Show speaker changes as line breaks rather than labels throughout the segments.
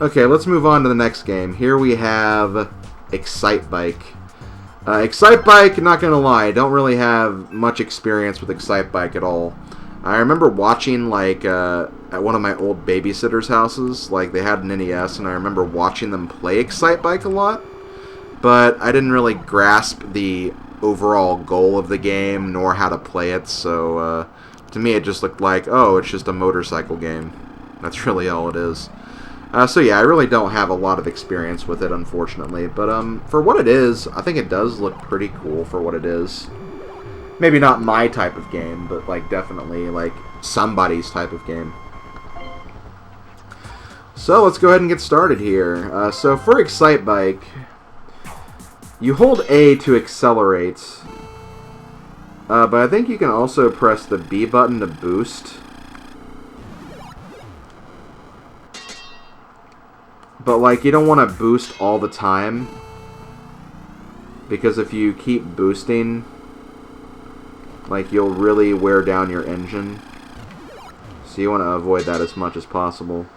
Okay, let's move on to the next game. Here we have Excitebike. Excitebike, not gonna lie, I don't really have much experience with Excitebike at all. I remember watching, like, at one of my old babysitters' houses, like, they had an NES, and I remember watching them play Excitebike a lot, but I didn't really grasp the overall goal of the game, nor how to play it, so, to me it just looked like, oh, it's just a motorcycle game. That's really all it is. So yeah, I really don't have a lot of experience with it, unfortunately. But for what it is, I think it does look pretty cool for what it is. Maybe not my type of game, but like definitely like somebody's type of game. So let's go ahead and get started here. So for Excitebike, you hold A to accelerate, but I think you can also press the B button to boost. But, like, you don't want to boost all the time, because if you keep boosting, like, you'll really wear down your engine. So you want to avoid that as much as possible.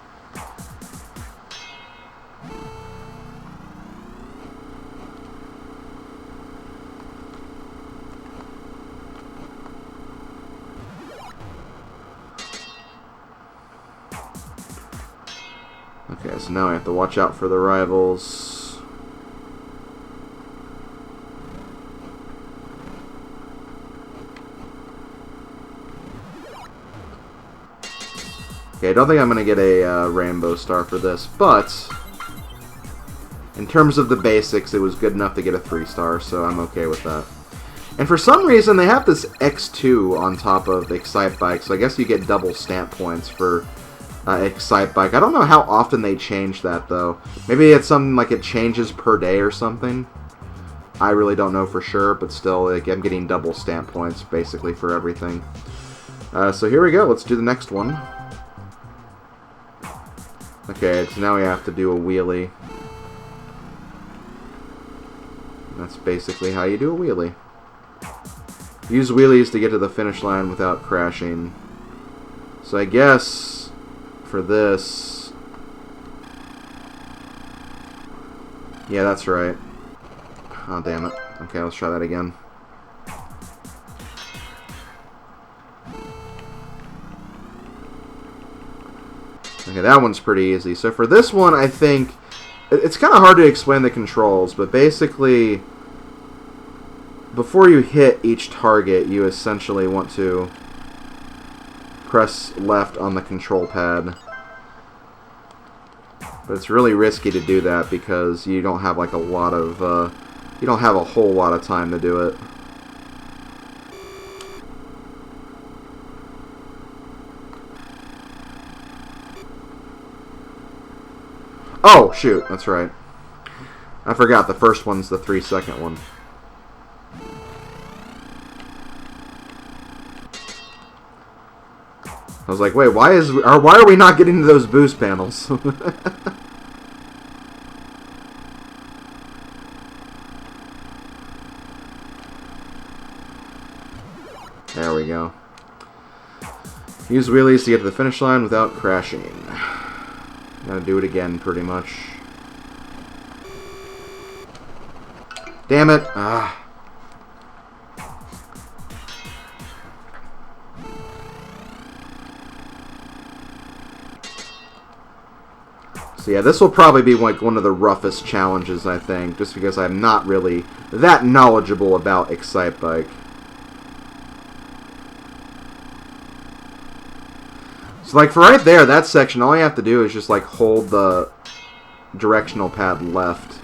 Okay, so now I have to watch out for the rivals. Okay, I don't think I'm going to get a rainbow star for this, but in terms of the basics, it was good enough to get a 3-star, so I'm okay with that. And for some reason, they have this X2 on top of Excitebike, so I guess you get double stamp points for Excitebike. I don't know how often they change that, though. Maybe it's something like it changes per day or something. I really don't know for sure, but still, like, I'm getting double stamp points, basically, for everything. So here we go. Let's do the next one. Okay, so now we have to do a wheelie. That's basically how you do a wheelie. Use wheelies to get to the finish line without crashing. So I guess for this, yeah, that's right. Oh, damn it. Okay, let's try that again. Okay, that one's pretty easy. So for this one, I think it's kind of hard to explain the controls, but basically, before you hit each target, you essentially want to press left on the control pad. But it's really risky to do that because you don't have like a lot of, you don't have a whole lot of time to do it. Oh, shoot, that's right. I forgot, the first one's the 3-second one. I was like, wait, why are we not getting to those boost panels? There we go. Use wheelies to get to the finish line without crashing. Gotta do it again, pretty much. Damn it! Ah. So yeah, this will probably be like one of the roughest challenges, I think, just because I'm not really that knowledgeable about Excitebike. So like for right there, that section, all you have to do is just like hold the directional pad left,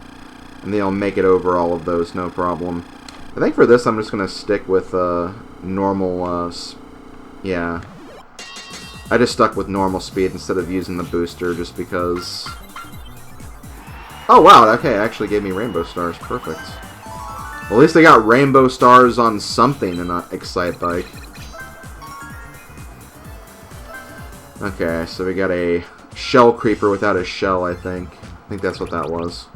and then it'll make it over all of those, no problem. I think for this, I'm just going to stick with normal, yeah. I just stuck with normal speed instead of using the booster just because... Oh, wow, okay, it actually gave me rainbow stars. Perfect. Well, at least I got rainbow stars on something in Excitebike. Okay, so we got a shell creeper without a shell, I think. I think that's what that was.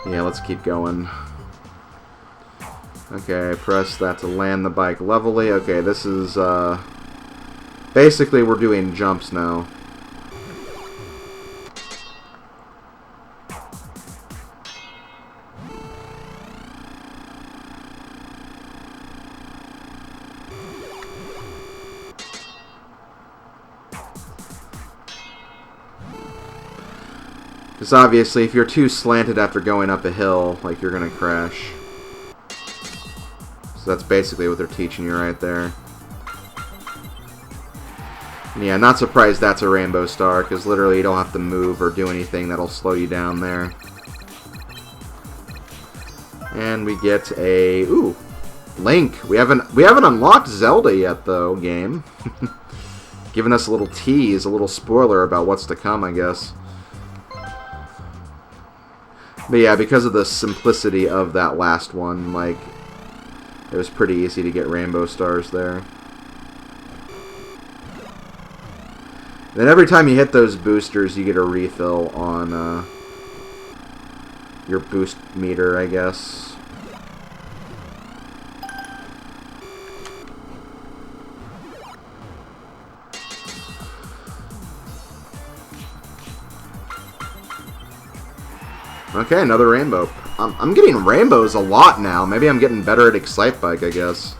Yeah, let's keep going. Okay, press that to land the bike levelly. Okay, this is, basically we're doing jumps now. Because obviously, if you're too slanted after going up a hill, like, you're going to crash. So that's basically what they're teaching you right there. And yeah, not surprised that's a rainbow star, because literally you don't have to move or do anything that'll slow you down there. And we get a... Ooh! Link! We haven't unlocked Zelda yet, though, game. Giving us a little tease, a little spoiler about what's to come, I guess. But yeah, because of the simplicity of that last one, like, it was pretty easy to get rainbow stars there. And then every time you hit those boosters, you get a refill on your boost meter, I guess. Okay, another rainbow. I'm getting rainbows a lot now. Maybe I'm getting better at Excitebike, I guess.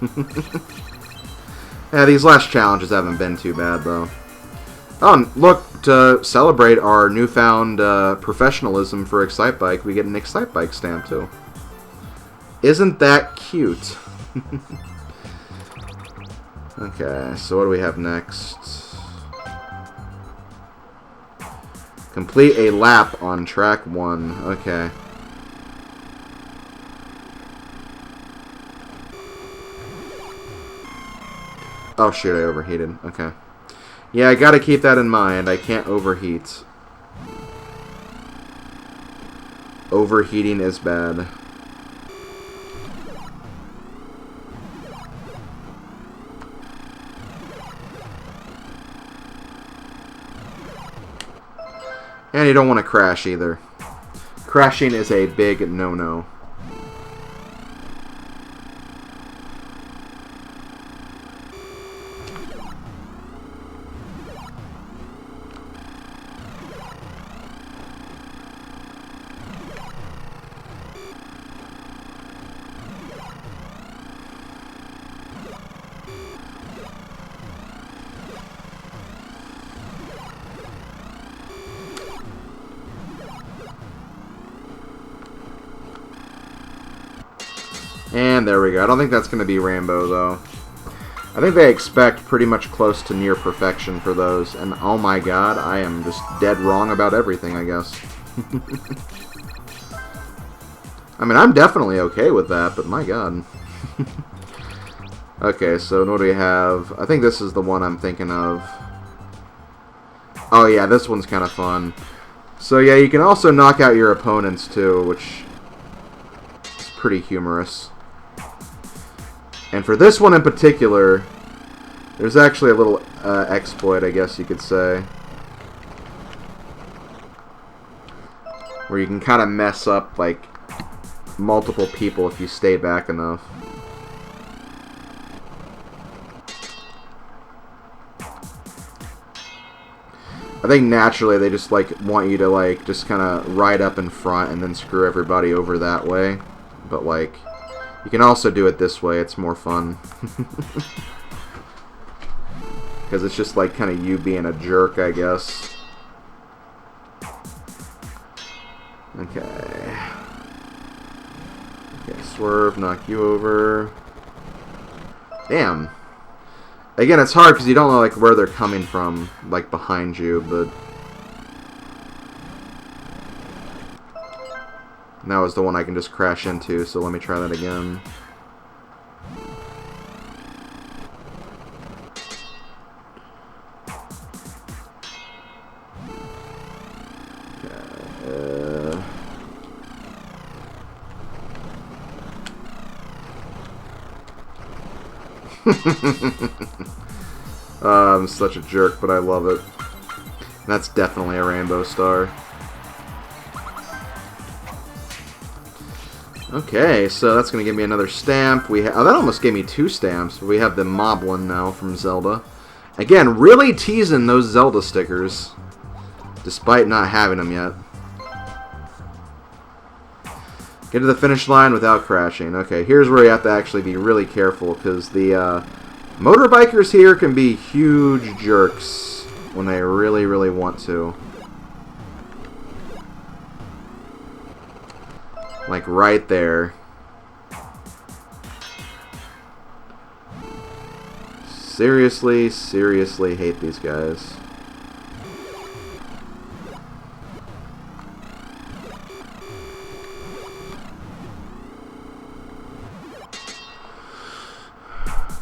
Yeah, these last challenges haven't been too bad, though. Oh, and look, to celebrate our newfound professionalism for Excitebike, we get an Excitebike stamp, too. Isn't that cute? Okay, so what do we have next? Complete a lap on track 1. Okay. Oh, shoot, I overheated. Okay. Yeah, I gotta keep that in mind. I can't overheat. Overheating is bad. And you don't want to crash either. Crashing is a big no-no. And there we go. I don't think that's going to be rainbow, though. I think they expect pretty much close to near perfection for those. And oh my god, I am just dead wrong about everything, I guess. I mean, I'm definitely okay with that, but my god. Okay, so what do we have? I think this is the one I'm thinking of. Oh yeah, this one's kind of fun. So yeah, you can also knock out your opponents too, which is pretty humorous. And for this one in particular, there's actually a little exploit, I guess you could say, where you can kind of mess up, like, multiple people if you stay back enough. I think naturally they just, like, want you to, like, just kind of ride up in front and then screw everybody over that way. But, like, you can also do it this way. It's more fun. Because it's just, like, kind of you being a jerk, I guess. Okay. Okay, swerve, knock you over. Damn. Again, it's hard because you don't know, like, where they're coming from, like, behind you, but... And that was the one I can just crash into, so let me try that again. I'm such a jerk, but I love it. That's definitely a rainbow star. Okay, so that's going to give me another stamp. Oh, that almost gave me 2 stamps. We have the mob one now from Zelda. Again, really teasing those Zelda stickers, despite not having them yet. Get to the finish line without crashing. Okay, here's where you have to actually be really careful, because the motorbikers here can be huge jerks when they really, really want to. Like, right there. Seriously, seriously hate these guys.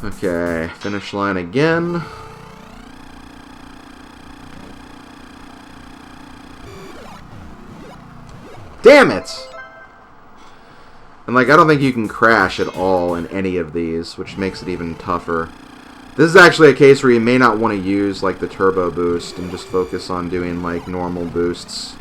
Okay, finish line again. Damn it! And, like, I don't think you can crash at all in any of these, which makes it even tougher. This is actually a case where you may not want to use, like, the turbo boost and just focus on doing, like, normal boosts.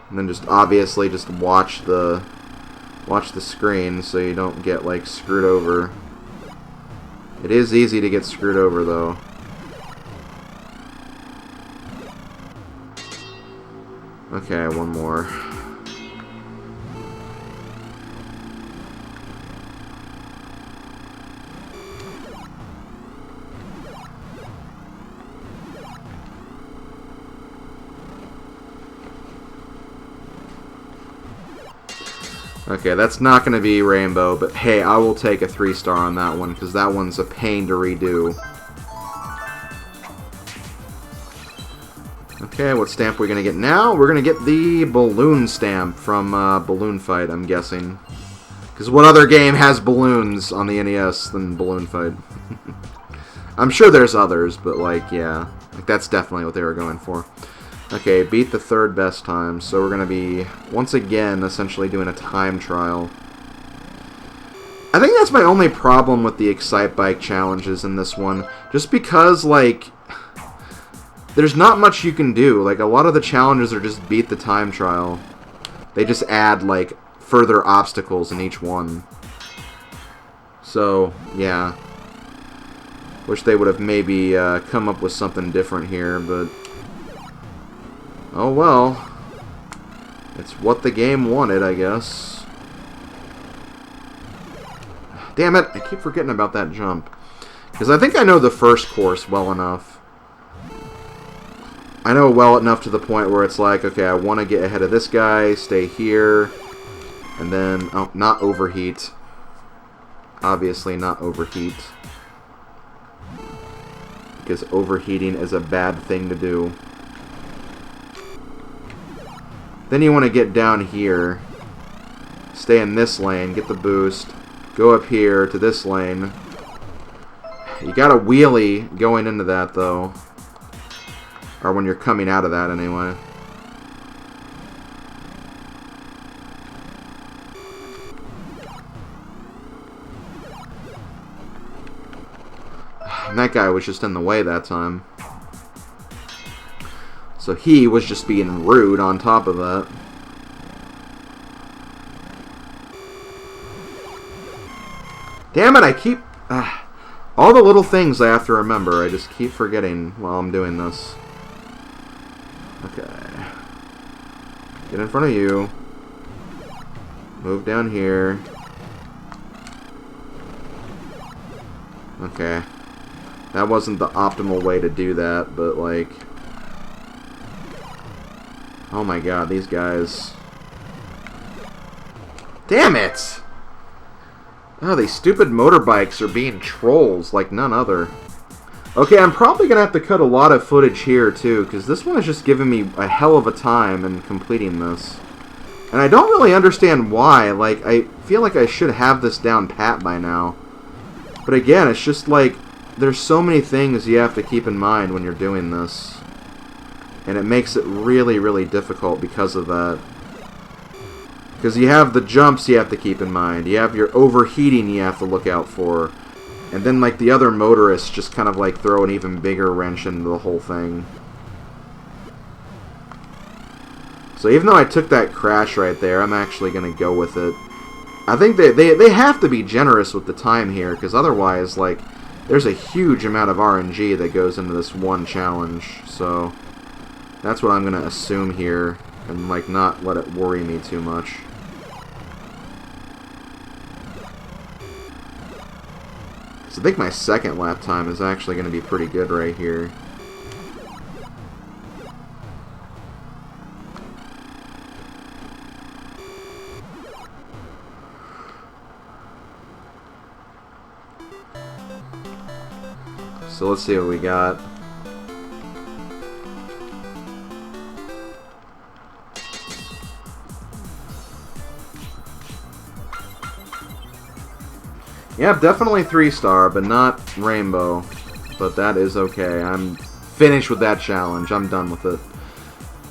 And then just, obviously, just watch the screen so you don't get, like, screwed over. It is easy to get screwed over, though. Okay, one more. Okay, that's not going to be rainbow, but hey, I will take a 3-star on that one, because that one's a pain to redo. Okay, what stamp are we going to get now? We're going to get the balloon stamp from Balloon Fight, I'm guessing. Because what other game has balloons on the NES than Balloon Fight? I'm sure there's others, but, like, yeah. Like, that's definitely what they were going for. Okay, beat the 3rd best time, so we're going to be, once again, essentially doing a time trial. I think that's my only problem with the Excitebike challenges in this one, just because, like, there's not much you can do. Like, a lot of the challenges are just beat the time trial. They just add, like, further obstacles in each one. So, yeah. Wish they would have maybe come up with something different here, but oh well. It's what the game wanted, I guess. Damn it, I keep forgetting about that jump. Because I think I know the first course well enough. I know well enough to the point where it's like, okay, I want to get ahead of this guy, stay here, and then, oh, not overheat. Obviously not overheat. Because overheating is a bad thing to do. Then you want to get down here, stay in this lane, get the boost, go up here to this lane. You got a wheelie going into that, though. Or when you're coming out of that, anyway. And that guy was just in the way that time. So he was just being rude on top of that. Damn it, I keep... all the little things I have to remember, I just keep forgetting while I'm doing this. Okay. Get in front of you. Move down here. Okay. That wasn't the optimal way to do that, but like... oh my god, these guys... damn it! Oh, these stupid motorbikes are being trolls like none other. Okay, I'm probably going to have to cut a lot of footage here, too, because this one is just giving me a hell of a time in completing this. And I don't really understand why. Like, I feel like I should have this down pat by now. But again, it's just like, there's so many things you have to keep in mind when you're doing this. And it makes it really, really difficult because of that. Because you have the jumps you have to keep in mind. You have your overheating you have to look out for. And then, like, the other motorists just kind of, like, throw an even bigger wrench into the whole thing. So even though I took that crash right there, I'm actually going to go with it. I think they have to be generous with the time here, because otherwise, like, there's a huge amount of RNG that goes into this one challenge. So that's what I'm going to assume here, and, like, not let it worry me too much. I think my second lap time is actually going to be pretty good right here. So let's see what we got. Yeah, definitely 3-star, but not rainbow. But that is okay. I'm finished with that challenge. I'm done with it.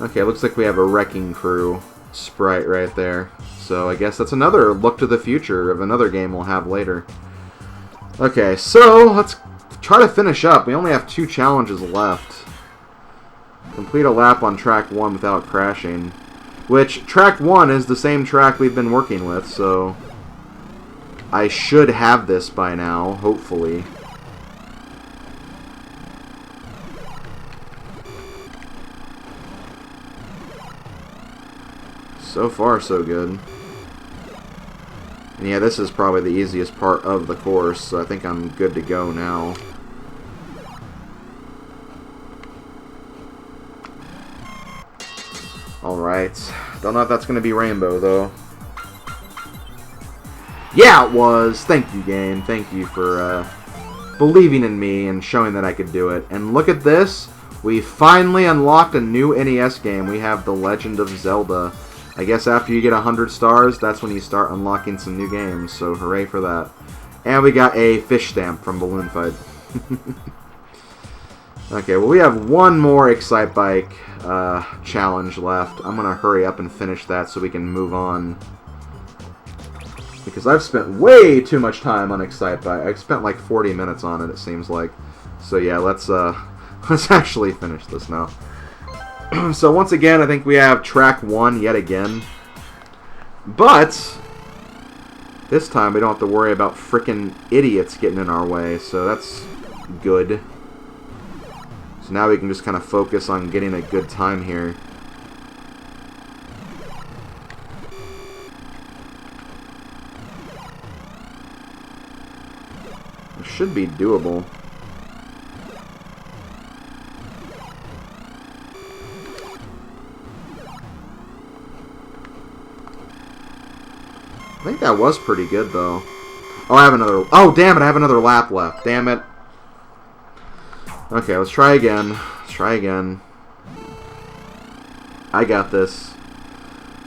Okay, looks like we have a Wrecking Crew sprite right there. So I guess that's another look to the future of another game we'll have later. Okay, so let's try to finish up. We only have 2 challenges left. Complete a lap on track 1 without crashing. Which, track 1 is the same track we've been working with, so I should have this by now, hopefully. So far, so good. And yeah, this is probably the easiest part of the course, so I think I'm good to go now. Alright. Don't know if that's going to be rainbow, though. Yeah, it was! Thank you, game. Thank you for believing in me and showing that I could do it. And look at this! We finally unlocked a new NES game. We have The Legend of Zelda. I guess after you get 100 stars, that's when you start unlocking some new games, so hooray for that. And we got a fish stamp from Balloon Fight. Okay, well we have one more Excitebike challenge left. I'm going to hurry up and finish that so we can move on. Because I've spent way too much time on Excitebike. I've spent like 40 minutes on it, it seems like. So yeah, let's actually finish this now. So once again, I think we have track 1 yet again. But this time we don't have to worry about frickin' idiots getting in our way, so that's good. So now we can just kind of focus on getting a good time here. It should be doable. I think that was pretty good, though. Oh, I have another... Oh, damn it, I have another lap left. Damn it. Okay, let's try again. Let's try again. I got this.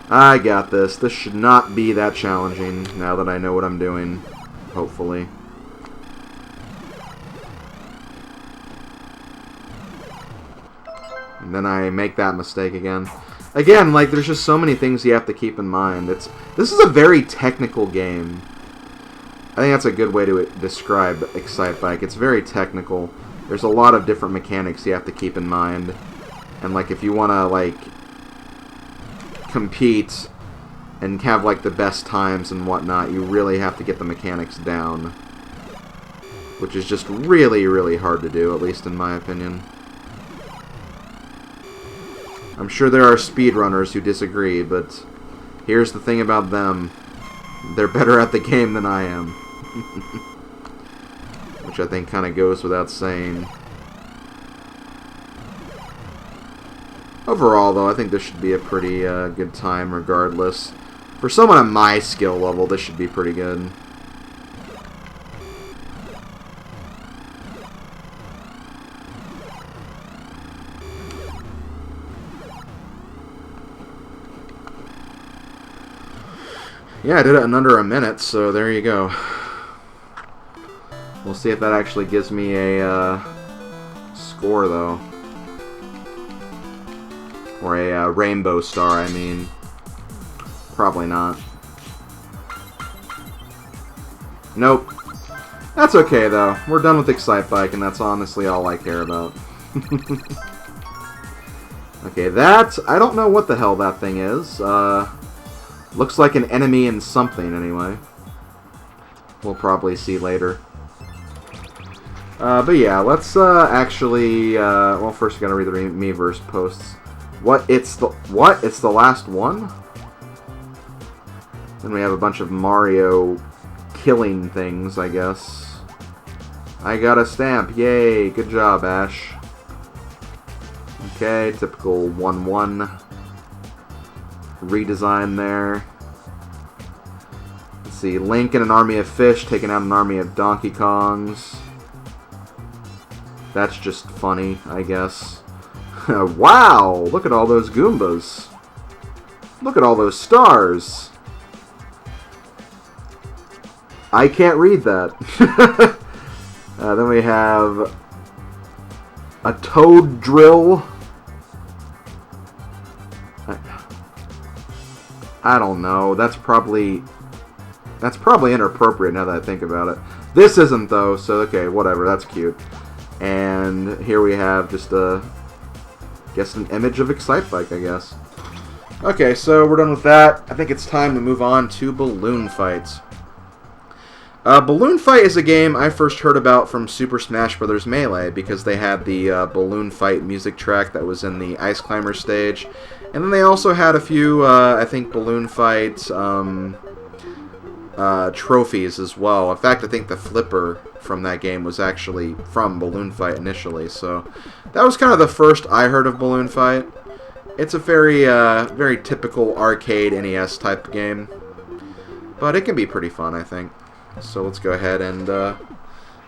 I got this. This should not be that challenging, now that I know what I'm doing. Hopefully. And then I make that mistake again. Again, like, there's just so many things you have to keep in mind. This is a very technical game. I think that's a good way to describe Excitebike. It's very technical. There's a lot of different mechanics you have to keep in mind. And, like, if you want to, like, compete and have, like, the best times and whatnot, you really have to get the mechanics down. Which is just really, really hard to do, at least in my opinion. I'm sure there are speedrunners who disagree, but here's the thing about them. They're better at the game than I am. Which I think kind of goes without saying. Overall, though, I think this should be a pretty good time regardless. For someone at my skill level, this should be pretty good. Yeah, I did it in under a minute, so there you go. We'll see if that actually gives me a score, though. Or a rainbow star, I mean. Probably not. Nope. That's okay, though. We're done with Excitebike, and that's honestly all I care about. Okay, that... I don't know what the hell that thing is. Looks like an enemy in something, anyway. We'll probably see later. But yeah, let's actually... well, first we gotta read the Miiverse posts. What? It's the last one? Then we have a bunch of Mario killing things, I guess. I got a stamp. Yay! Good job, Ash. Okay, typical 1-1 redesign there. Let's see, Link and an army of fish taking out an army of Donkey Kongs. That's just funny, I guess. Wow! Look at all those Goombas. Look at all those stars. I can't read that. Then we have a toad drill. I don't know. That's probably inappropriate now that I think about it. This isn't though, so okay, whatever. That's cute. And here we have just an image of Excitebike, I guess. Okay, so we're done with that. I think it's time to move on to Balloon Fights. Balloon Fight is a game I first heard about from Super Smash Bros. Melee because they had the Balloon Fight music track that was in the Ice Climber stage. And then they also had a few, I think, Balloon Fight trophies as well. In fact, I think the flipper from that game was actually from Balloon Fight initially. So that was kind of the first I heard of Balloon Fight. It's a very, very typical arcade NES type game. But it can be pretty fun, I think. So let's go ahead and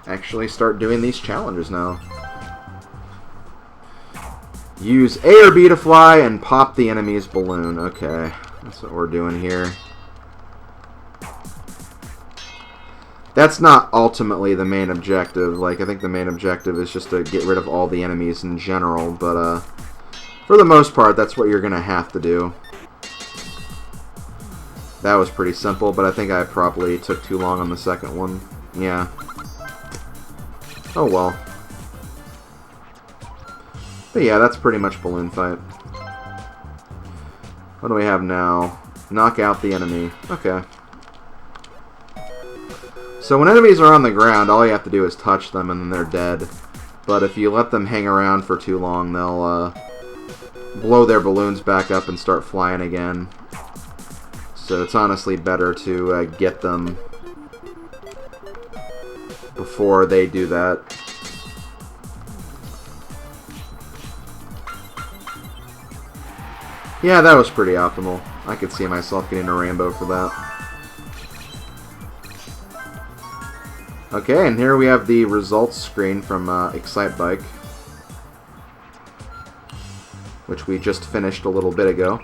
actually start doing these challenges now. Use A or B to fly and pop the enemy's balloon. Okay, that's what we're doing here. That's not ultimately the main objective. Like, I think the main objective is just to get rid of all the enemies in general. But for the most part, that's what you're going to have to do. That was pretty simple, but I think I probably took too long on the second one. Yeah. Oh well. But yeah, that's pretty much Balloon Fight. What do we have now? Knock out the enemy. Okay. So when enemies are on the ground, all you have to do is touch them and then they're dead. But if you let them hang around for too long, they'll blow their balloons back up and start flying again. So it's honestly better to get them before they do that. Yeah, that was pretty optimal. I could see myself getting a rainbow for that. Okay, and here we have the results screen from Excitebike, which we just finished a little bit ago.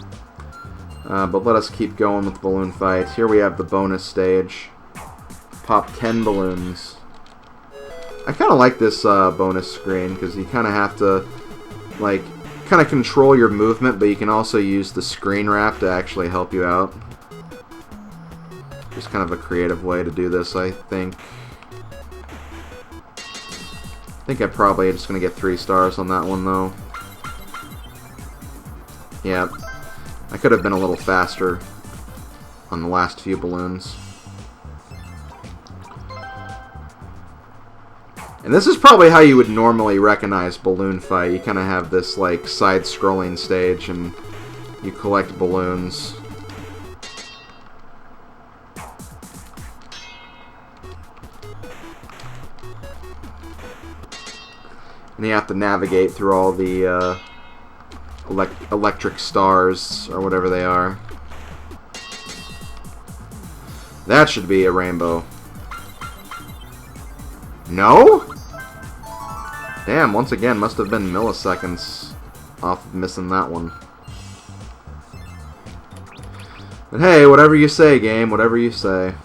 But let us keep going with Balloon Fight. Here we have the bonus stage. Pop 10 balloons. I kind of like this bonus screen because you kind of have to, like, kind of control your movement, but you can also use the screen wrap to actually help you out. Just kind of a creative way to do this, I think. I think I probably am just going to get 3 stars on that one, though. Yeah. I could have been a little faster on the last few balloons. And this is probably how you would normally recognize Balloon Fight. You kind of have this, like, side-scrolling stage, and you collect balloons. And you have to navigate through all the electric stars, or whatever they are. That should be a rainbow. No? Damn, once again, must have been milliseconds off of missing that one. But hey, whatever you say, game, whatever you say.